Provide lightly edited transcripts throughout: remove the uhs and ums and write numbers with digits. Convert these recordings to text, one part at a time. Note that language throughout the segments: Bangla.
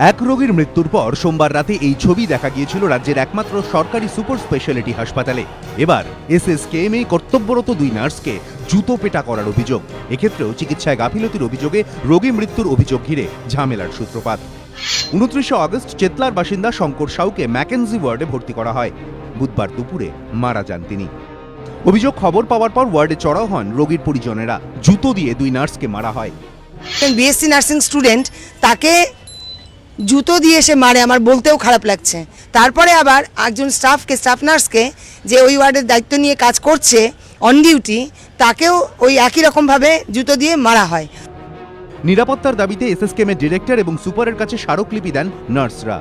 এক রোগীর মৃত্যুর পর সোমবার রাতে এই ছবি দেখা গিয়েছিল রাজ্যের একমাত্র সরকারি সুপার স্পেশালিটি হাসপাতালে। এবার এসএসকেএমে কর্তব্যরত দুই নার্সকে জুতো পেটা করার অভিযোগ। এক্ষেত্রেও চিকিৎসায় গাফিলতির অভিযোগে রোগী মৃত্যুর অভিযোগ ঘিরে ঝামেলার সূত্রপাত। 29 আগস্ট চেতলার বাসিন্দা শঙ্কর সাউকে ম্যাকেনজি ওয়ার্ডে ভর্তি করা হয়। বুধবার দুপুরে মারা যান তিনি। অভিযোগ খবর পাওয়ার পর ওয়ার্ডে চড়াও হন রোগীর পরিজনেরা। জুতো দিয়ে দুই নার্সকে মারা হয়। বিএসসি নার্সিং স্টুডেন্ট, তাকে জুতো দিয়ে এসে মারে, আমার বলতেও খারাপ লাগছে। তারপরে আবার একজন স্টাফ নার্সকে যে ওই ওয়ার্ডের দায়িত্ব নিয়ে কাজ করছে অন ডিউটি, তাকেও ওই একই রকমভাবে জুতো দিয়ে মারা হয়। নিরাপত্তার দাবিতে এসএসকেএমের ডিরেক্টর এবং সুপারের কাছে স্মারকলিপি দেন নার্সরা।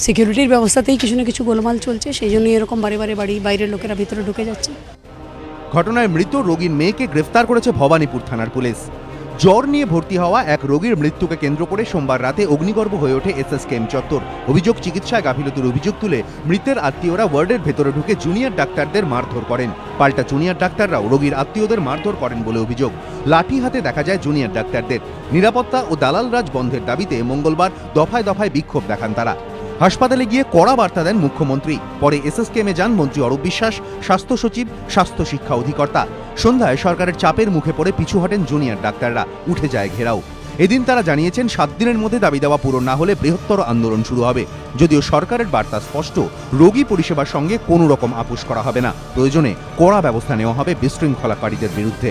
সিকিউরিটির ব্যবস্থাতেই কিছু না কিছু গোলমাল চলছে, সেই জন্যই এরকম বারে বাড়ি বাইরের লোকেরা ভিতরে ঢুকে যাচ্ছে। ঘটনায় মৃত রোগীর মেয়েকে গ্রেফতার করেছে ভবানীপুর থানার পুলিশ। জ্বর নিয়ে ভর্তি হওয়া এক রোগীর মৃত্যুকে কেন্দ্র করে সোমবার রাতে অগ্নিগর্ভ হয়ে ওঠে এসএসকেএম চত্বর। অভিযোগ, চিকিৎসায় গাফিলতির অভিযোগ তুলে মৃতের আত্মীয়রা ওয়ার্ডের ভেতরে ঢুকে জুনিয়র ডাক্তারদের মারধর করেন। পাল্টা জুনিয়র ডাক্তাররাও রোগীর আত্মীয়দের মারধর করেন বলে অভিযোগ। লাঠি হাতে দেখা যায় জুনিয়র ডাক্তারদের। নিরাপত্তা ও দালাল রাজ বন্ধের দাবিতে মঙ্গলবার দফায় দফায় বিক্ষোভ দেখান তারা। হাসপাতালে গিয়ে কড়া বার্তা দেন মুখ্যমন্ত্রী। পরে এসএসকেএমে যান মন্ত্রী অরূপ বিশ্বাস, স্বাস্থ্য সচিব, স্বাস্থ্য শিক্ষা অধিকর্তা। সন্ধ্যায় সরকারের চাপের মুখে পড়ে পিছু হটেন জুনিয়র ডাক্তাররা। উঠে যায় ঘেরাও। এদিন তারা জানিয়েছেন 7 দিনের মধ্যে দাবি দেওয়া পূরণ না হলে বৃহত্তর আন্দোলন শুরু হবে। যদিও সরকারের বার্তা স্পষ্ট, রোগী পরিষেবার সঙ্গে কোনো রকম আপোষ করা হবে না। প্রয়োজনে কড়া ব্যবস্থা নেওয়া হবে বিশৃঙ্খলাকারীদের বিরুদ্ধে।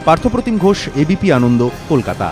পার্থপ্রতিম ঘোষ, এবিপি আনন্দ, কলকাতা।